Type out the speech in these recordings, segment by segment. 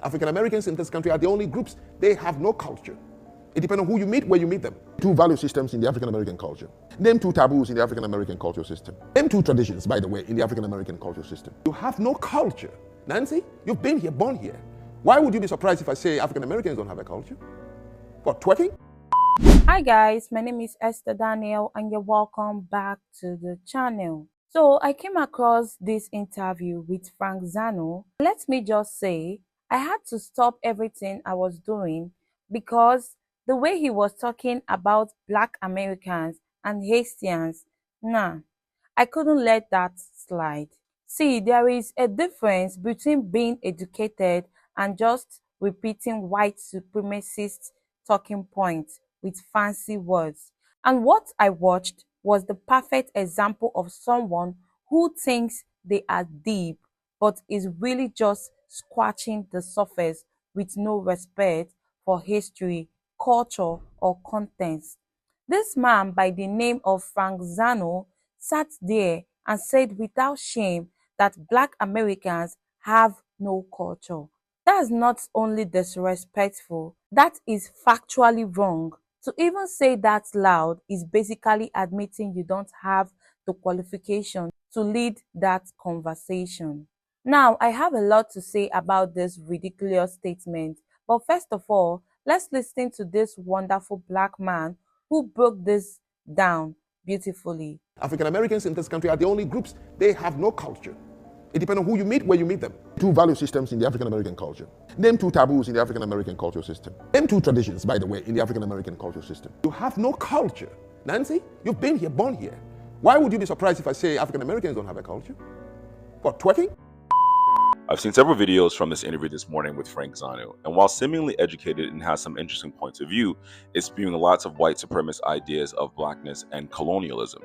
African Americans in this country are the only groups, they have no culture. It depends on who you meet, where you meet them. Two value systems in the African American culture. Name two taboos in the African American cultural system. Name two traditions, by the way, in the African American cultural system. You have no culture. Nancy, you've been here, born here. Why would you be surprised if I say African Americans don't have a culture? What, twerking? Hi guys, my name is Esther Daniel and you're welcome back to the channel. So I came across this interview with Frank Zano. Let me just say, I had to stop everything I was doing because the way he was talking about Black Americans and Haitians, I couldn't let that slide. See, there is a difference between being educated and just repeating white supremacist talking points with fancy words. And what I watched was the perfect example of someone who thinks they are deep but is really just scratching the surface with no respect for history, culture, or context. This man by the name of Frank Zano sat there and said without shame that Black Americans have no culture. That's not only disrespectful, that is factually wrong. To even say that loud is basically admitting you don't have the qualification to lead that conversation. Now, I have a lot to say about this ridiculous statement, but first of all, let's listen to this wonderful Black man who broke this down beautifully. African Americans in this country are the only groups, they have no culture. It depends on who you meet, where you meet them. Two value systems in the African American culture. Name two taboos in the African American cultural system. Name two traditions, by the way, in the African American cultural system. You have no culture. Nancy, you've been here, born here. Why would you be surprised if I say African Americans don't have a culture? What, twerking? I've seen several videos from this interview this morning with Frank Zano, and while seemingly educated and has some interesting points of view, it's spewing lots of white supremacist ideas of blackness and colonialism.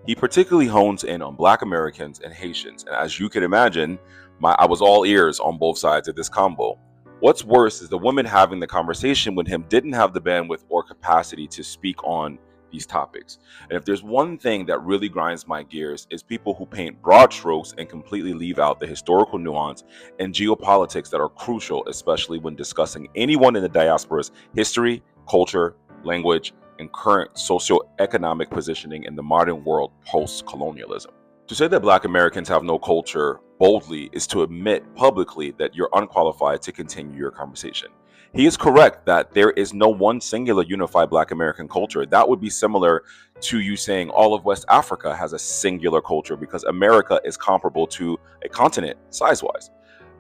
He particularly hones in on Black Americans and Haitians, and as you can imagine, I was all ears on both sides of this combo. What's worse is the women having the conversation with him didn't have the bandwidth or capacity to speak on these topics. And if there's one thing that really grinds my gears, is people who paint broad strokes and completely leave out the historical nuance and geopolitics that are crucial, especially when discussing anyone in the diaspora's history, culture, language, and current socioeconomic positioning in the modern world post-colonialism. To say that Black Americans have no culture boldly is to admit publicly that you're unqualified to continue your conversation. He is correct that there is no one singular unified Black American culture. That would be similar to you saying all of West Africa has a singular culture, because America is comparable to a continent size-wise.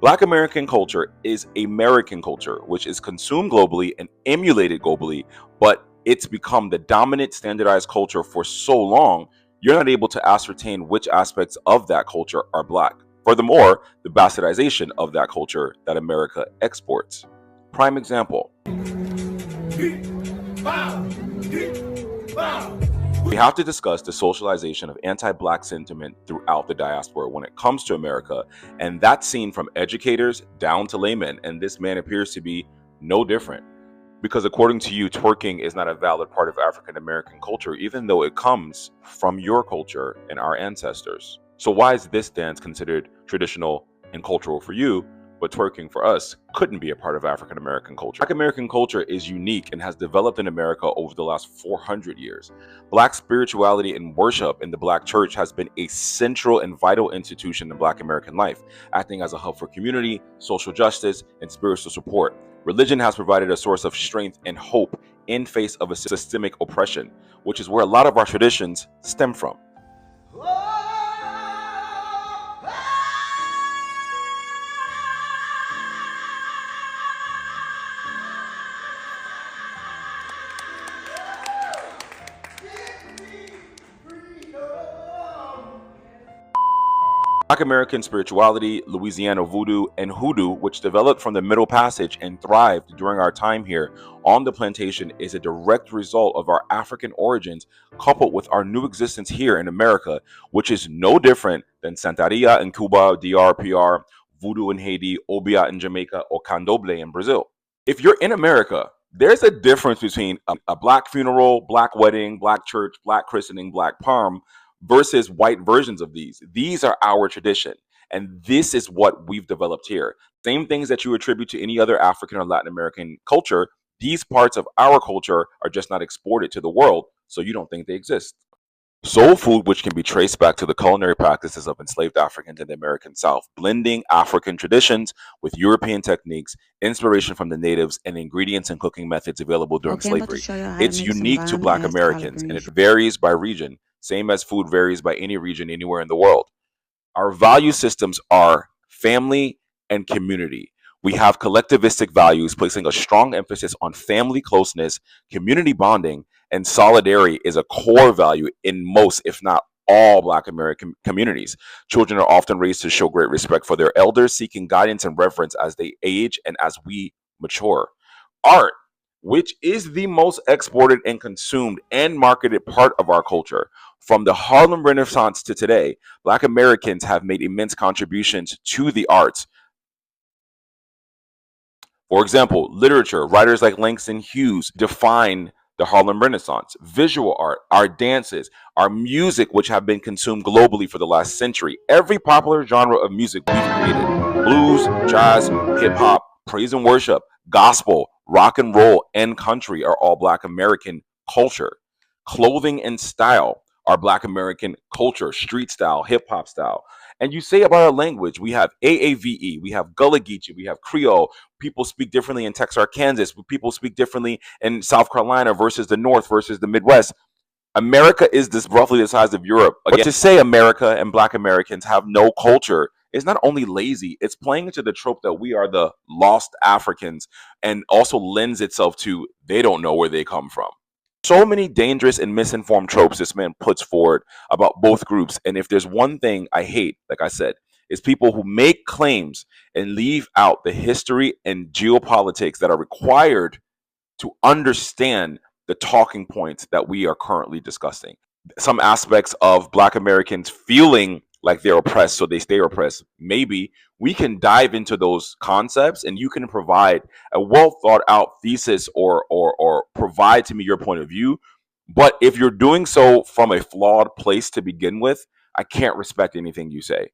Black American culture is American culture, which is consumed globally and emulated globally, but it's become the dominant standardized culture for so long, you're not able to ascertain which aspects of that culture are Black. Furthermore, the bastardization of that culture that America exports. Prime example. We have to discuss the socialization of anti-Black sentiment throughout the diaspora when it comes to America, and that's seen from educators down to laymen, and this man appears to be no different. Because according to you, twerking is not a valid part of African American culture, even though it comes from your culture and our ancestors. So why is this dance considered traditional and cultural for you, but twerking for us couldn't be a part of African American culture? Black American culture is unique and has developed in America over the last 400 years. Black spirituality and worship in the Black church has been a central and vital institution in Black American life, acting as a hub for community, social justice, and spiritual support. Religion has provided a source of strength and hope in face of a systemic oppression, which is where a lot of our traditions stem from. Black American spirituality, Louisiana voodoo, and hoodoo, which developed from the Middle Passage and thrived during our time here on the plantation, is a direct result of our African origins coupled with our new existence here in America, which is no different than Santeria in Cuba, DR, voodoo in Haiti, Obia in Jamaica, or Candomblé in Brazil. If you're in America, there's a difference between a Black funeral, Black wedding, Black church, Black christening, Black palm, versus white versions of these. These are our tradition. And this is what we've developed here. Same things that you attribute to any other African or Latin American culture, these parts of our culture are just not exported to the world, so you don't think they exist. Soul food, which can be traced back to the culinary practices of enslaved Africans in the American South, blending African traditions with European techniques, inspiration from the natives, and ingredients and cooking methods available during Okay, I'm about to slavery. show you how to It's make some unique to bomb Black ass collard Americans, and it greens. varies by region, same as food varies by any region anywhere in the world. Our value systems are family and community. We have collectivistic values, placing a strong emphasis on family closeness, community bonding, and solidarity is a core value in most, if not all, Black American communities. Children are often raised to show great respect for their elders, seeking guidance and reverence as they age and as we mature. Art, which is the most exported and consumed and marketed part of our culture. From the Harlem Renaissance to today, Black Americans have made immense contributions to the arts. For example, literature, writers like Langston Hughes define the Harlem Renaissance. Visual art, our dances, our music, which have been consumed globally for the last century. Every popular genre of music we've created: blues, jazz, hip hop, praise and worship, gospel, rock and roll, and country are all Black American culture. Clothing and style are Black American culture, street style, hip hop style. And you say about our language, we have AAVE, we have Gullah Geechee, we have Creole. People speak differently in Texarkana, people speak differently in South Carolina versus the North versus the Midwest. America is this roughly the size of Europe. Again, to say America and Black Americans have no culture is not only lazy, it's playing into the trope that we are the lost Africans, and also lends itself to they don't know where they come from. So many dangerous and misinformed tropes this man puts forward about both groups. And if there's one thing I hate, like I said, is people who make claims and leave out the history and geopolitics that are required to understand the talking points that we are currently discussing. Some aspects of Black Americans feeling like they're oppressed, so they stay oppressed. Maybe we can dive into those concepts and you can provide a well thought out thesis or provide to me your point of view. But if you're doing so from a flawed place to begin with, I can't respect anything you say.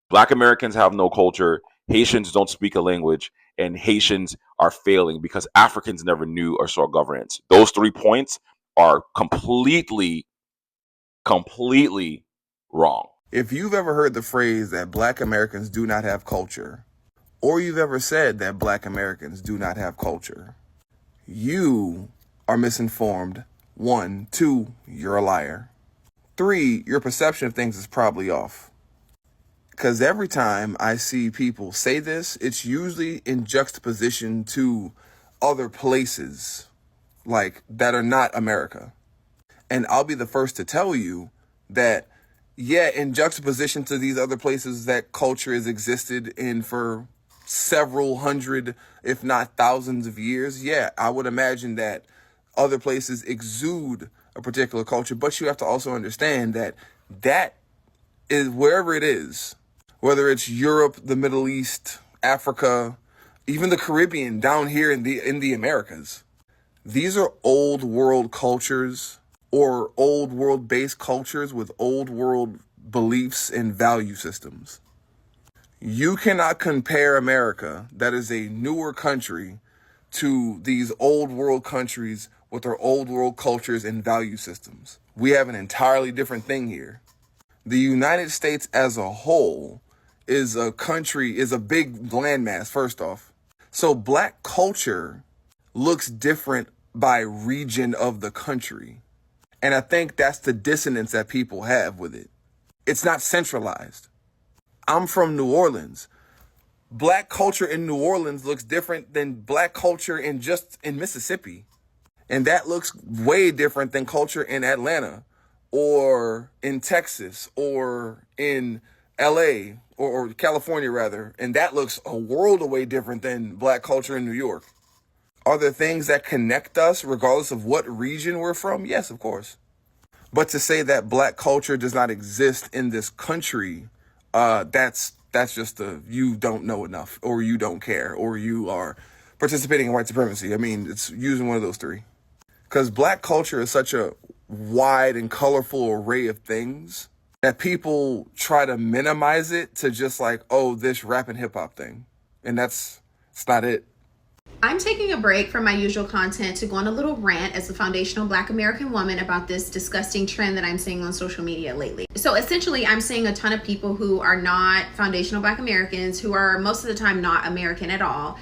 Black Americans have no culture. Haitians don't speak a language, and Haitians are failing because Africans never knew or saw governance. Those 3 points are completely wrong. If you've ever heard the phrase that Black Americans do not have culture, or you've ever said that Black Americans do not have culture, you are misinformed. 1, 2, you're a liar. 3, your perception of things is probably off. Because every time I see people say this, it's usually in juxtaposition to other places like that are not America. And I'll be the first to tell you that, yeah, in juxtaposition to these other places that culture has existed in for several hundred, if not thousands of years, yeah, I would imagine that other places exude a particular culture. But you have to also understand that that is wherever it is, whether it's Europe, the Middle East, Africa, even the Caribbean, down here in the Americas. These are old world cultures or old world based cultures with old world beliefs and value systems. You cannot compare America, that is a newer country, to these old world countries with their old world cultures and value systems. We have an entirely different thing here. The United States as a whole is a country, is a big landmass, first off. So Black culture looks different by region of the country. And I think that's the dissonance that people have with it. It's not centralized. I'm from New Orleans. Black culture in New Orleans looks different than Black culture in Mississippi. And that looks way different than culture in Atlanta or in Texas or in LA or California rather. And that looks a world away different than Black culture in New York. Are there things that connect us regardless of what region we're from? Yes, of course. But to say that Black culture does not exist in this country, that's just you don't know enough, or you don't care, or you are participating in white supremacy. I mean, it's using one of those 3. Because Black culture is such a wide and colorful array of things that people try to minimize it to just like, oh, this rap and hip hop thing. And it's not it. I'm taking a break from my usual content to go on a little rant as a foundational Black American woman about this disgusting trend that I'm seeing on social media lately. So essentially, I'm seeing a ton of people who are not foundational Black Americans, who are most of the time not American at all,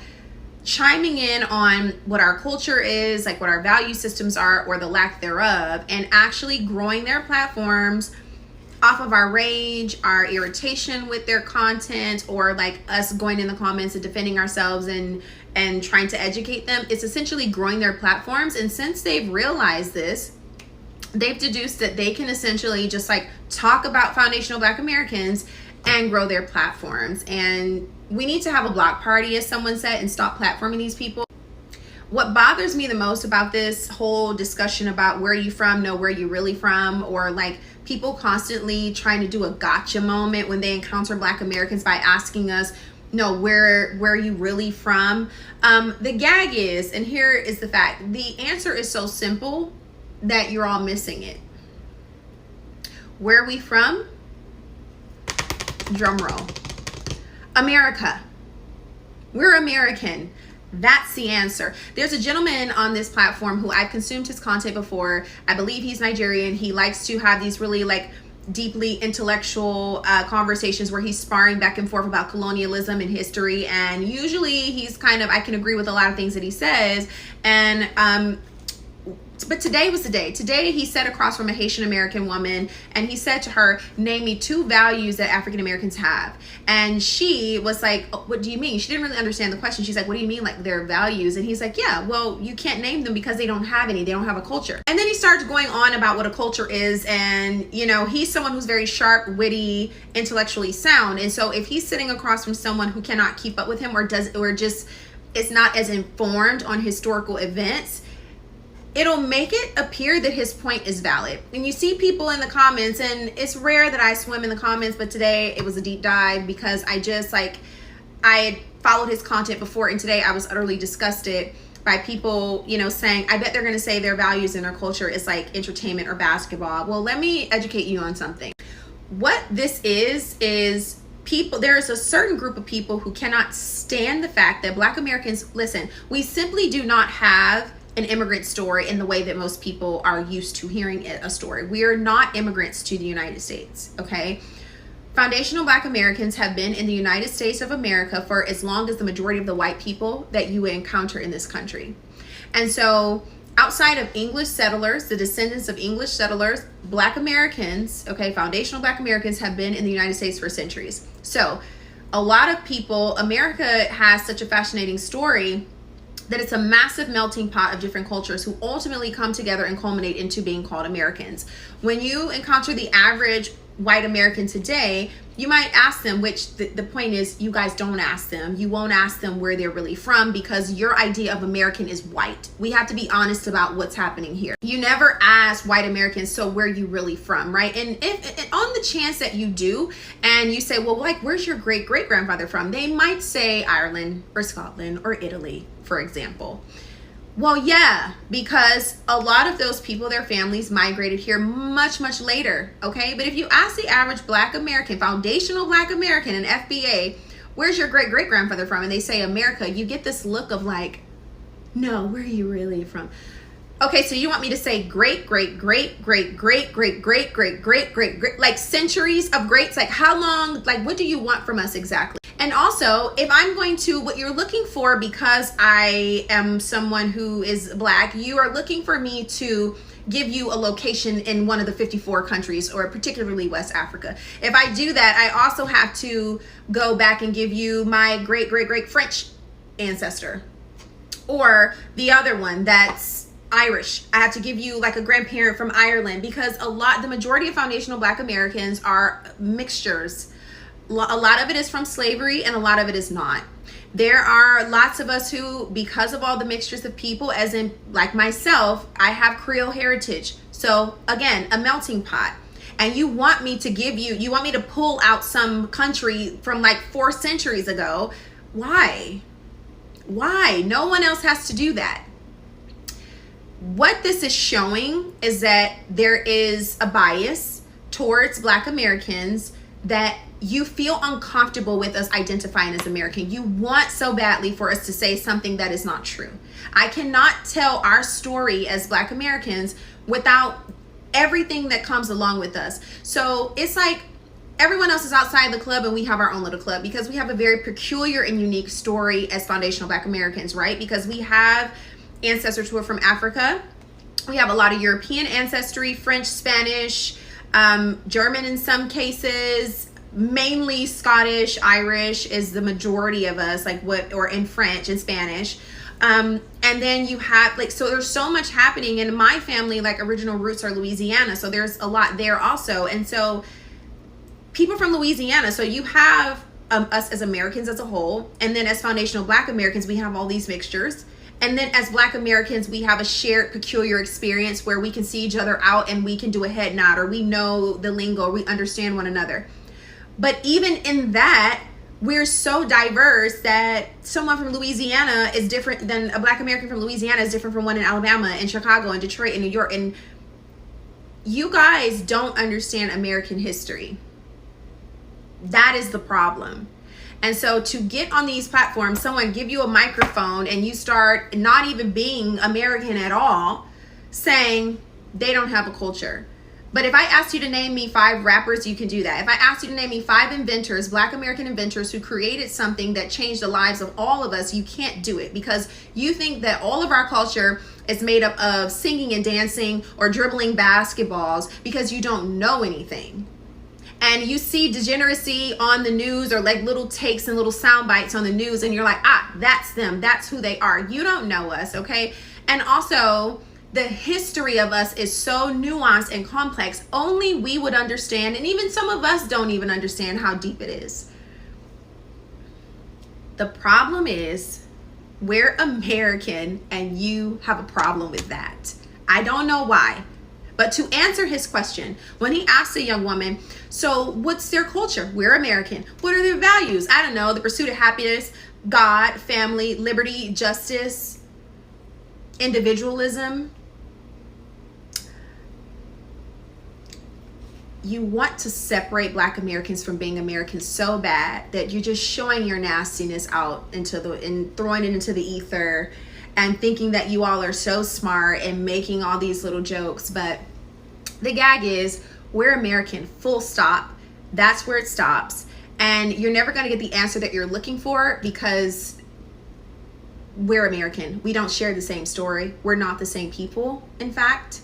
chiming in on what our culture is, like what our value systems are, or the lack thereof, and actually growing their platforms off of our rage, our irritation with their content, or like us going in the comments and defending ourselves and trying to educate them. It's essentially growing their platforms. And since they've realized this, they've deduced that they can essentially just like talk about foundational Black Americans and grow their platforms. And we need to have a block party, as someone said, and stop platforming these people. What bothers me the most about this whole discussion about where you from, know where you really from, or like people constantly trying to do a gotcha moment when they encounter Black Americans by asking us, no, where are you really from? The gag is, and here is the fact, the answer is so simple that you're all missing it. Where are we from? Drum roll. America. We're American. That's the answer. There's a gentleman on this platform who I've consumed his content before. I believe he's Nigerian. He likes to have these really like deeply intellectual conversations where he's sparring back and forth about colonialism and history. And usually he's kind of, I can agree with a lot of things that he says. And but today was the day. Today he sat across from a Haitian American woman and he said to her, name me 2 values that African Americans have. And she was like, oh, what do you mean? She didn't really understand the question. She's like, what do you mean, like their values? And he's like, yeah, well, you can't name them because they don't have any. They don't have a culture. And then he starts going on about what a culture is. And, you know, he's someone who's very sharp, witty, intellectually sound. And so if he's sitting across from someone who cannot keep up with him or just is not as informed on historical events, it'll make it appear that his point is valid. And you see people in the comments, and it's rare that I swim in the comments, but today it was a deep dive because I had followed his content before, and today I was utterly disgusted by people, you know, saying, I bet they're going to say their values and their culture is like entertainment or basketball. Well, let me educate you on something. What this is people, there is a certain group of people who cannot stand the fact that Black Americans, listen, we simply do not have an immigrant story in the way that most people are used to hearing a story. We are not immigrants to the United States, okay? Foundational Black Americans have been in the United States of America for as long as the majority of the white people that you encounter in this country. And so outside of English settlers, the descendants of English settlers, Black Americans, okay, foundational Black Americans have been in the United States for centuries. So a lot of people, America has such a fascinating story that it's a massive melting pot of different cultures who ultimately come together and culminate into being called Americans. When you encounter the average white American today, you might ask them, which the point is you guys don't ask them. You won't ask them where they're really from because your idea of American is white. We have to be honest about what's happening here. You never ask white Americans, so where you really from, right? And if on the chance that you do, and you say, well, like, where's your great-great-grandfather from? They might say Ireland or Scotland or Italy, for example. Well, yeah, because a lot of those people, their families migrated here much, much later, okay? But if you ask the average Black American, foundational Black American, an FBA, where's your great-great-grandfather from? And they say America, you get this look of like, no, where are you really from? Okay, so you want me to say great, great, great, great, great, great, great, great, great, great, great, like centuries of greats? Like how long, like what do you want from us exactly? And also, if I'm going to, what you're looking for, because I am someone who is Black, you are looking for me to give you a location in one of the 54 countries, or particularly West Africa. If I do that, I also have to go back and give you my great, great, great French ancestor, or the other one that's Irish. I have to give you like a grandparent from Ireland, because the majority of foundational Black Americans are mixtures. A lot of it is from slavery and a lot of it is not. There are lots of us who, because of all the mixtures of people, as in like myself, I have Creole heritage. So again, a melting pot. And you want me to you want me to pull out some country from like 4 centuries ago. Why? Why? No one else has to do that. What this is showing is that there is a bias towards Black Americans that you feel uncomfortable with us identifying as American. You want so badly for us to say something that is not true. I cannot tell our story as Black Americans without everything that comes along with us. So it's like everyone else is outside the club and we have our own little club, because we have a very peculiar and unique story as foundational Black Americans, right? Because we have ancestors who are from Africa. We have a lot of European ancestry, French, Spanish, German in some cases, mainly Scottish, Irish is the majority of us, or in French and Spanish. And then you have so there's so much happening in my family. Original roots are Louisiana, so there's a lot there also. And so people from Louisiana, so you have us as Americans as a whole, and then as foundational Black Americans, we have all these mixtures. And then as Black Americans, we have a shared peculiar experience where we can see each other out and we can do a head nod, or we know the lingo, or we understand one another. But even in that, we're so diverse that someone from Louisiana is different than a Black American from Louisiana is different from one in Alabama and Chicago and Detroit and New York. And you guys don't understand American history. That is the problem. And so to get on these platforms, someone give you a microphone and you start not even being American at all, saying they don't have a culture. But if I asked you to name me 5 rappers, you can do that. If I asked you to name me 5 inventors, Black American inventors who created something that changed the lives of all of us, you can't do it, because you think that all of our culture is made up of singing and dancing or dribbling basketballs because you don't know anything. And you see degeneracy on the news, or little takes and little sound bites on the news, and you're like, that's them, that's who they are. You don't know us, okay? And also, the history of us is so nuanced and complex, only we would understand, and even some of us don't even understand how deep it is. The problem is, we're American and you have a problem with that. I don't know why. But to answer his question, when he asked a young woman, so what's their culture? We're American. What are their values? I don't know, the pursuit of happiness, God, family, liberty, justice, individualism. You want to separate Black Americans from being Americans so bad that you're just showing your nastiness out and throwing it into the ether and thinking that you all are so smart and making all these little jokes. But the gag is, we're American, full stop. That's where it stops. And you're never going to get the answer that you're looking for, because we're American. We don't share the same story. We're not the same people. In fact,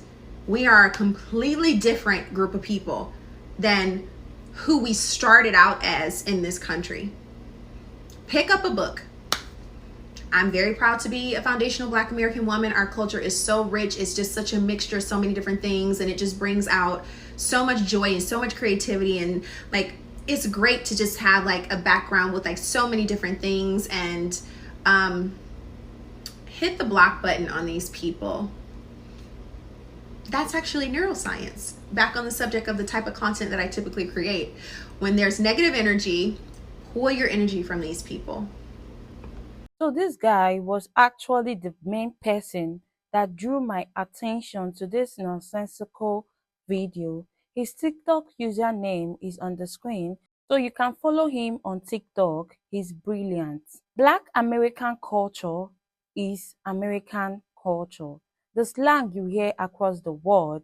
we are a completely different group of people than who we started out as in this country. Pick up a book. I'm very proud to be a foundational Black American woman. Our culture is so rich. It's just such a mixture of so many different things, and it just brings out so much joy and so much creativity. And it's great to just have a background with so many different things. And hit the block button on these people. That's actually neuroscience. Back on the subject of the type of content that I typically create. When there's negative energy, pull your energy from these people. So this guy was actually the main person that drew my attention to this nonsensical video. His TikTok username is on the screen, so you can follow him on TikTok. He's brilliant. Black American culture is American culture. The slang you hear across the world,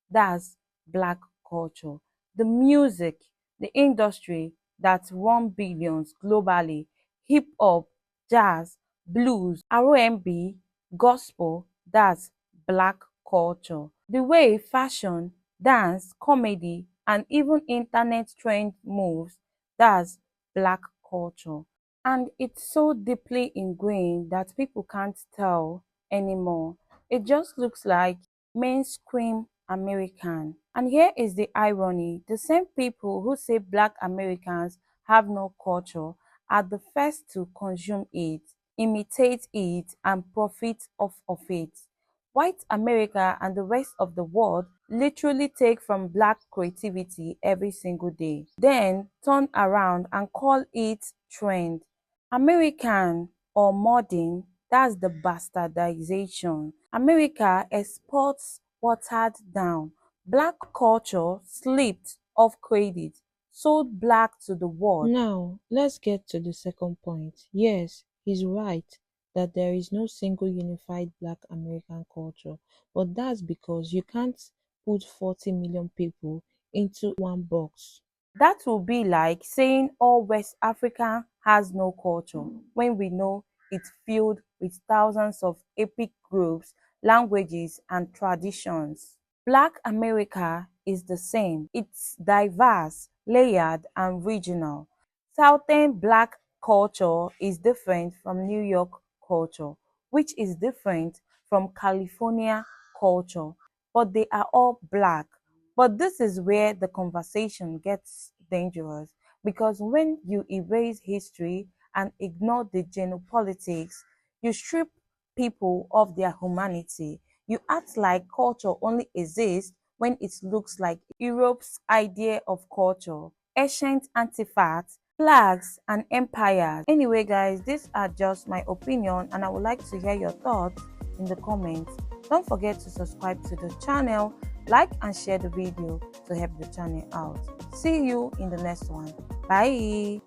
that's Black culture. The music, the industry that run billions globally, hip hop, jazz, blues, R&B, gospel, that's Black culture. The way fashion, dance, comedy, and even internet trend moves, that's Black culture. And it's so deeply ingrained that people can't tell anymore. It just looks like mainstream American. And here is the irony: the same people who say Black Americans have no culture are the first to consume it, imitate it, and profit off of it. White America and the rest of the world literally take from Black creativity every single day, then turn around and call it trend. American or modern, that's the bastardization. America exports watered down, Black culture slipped off credit, sold black to the world. Now, let's get to the second point. Yes, he's right that there is no single unified Black American culture, but that's because you can't put 40 million people into one box. That would be like saying all West Africa has no culture when we know it's filled with thousands of ethnic groups, languages, and traditions. Black America is the same. It's diverse, layered, and regional. Southern Black culture is different from New York culture, which is different from California culture, but they are all Black. But this is where the conversation gets dangerous because when you erase history and ignore the geopolitics, you strip people of their humanity. You act like culture only exists when it looks like Europe's idea of culture, ancient artifacts, flags, and empires. Anyway, guys, these are just my opinion, and I would like to hear your thoughts in the comments. Don't forget to subscribe to the channel, like and share the video to help the channel out. See you in the next one. Bye.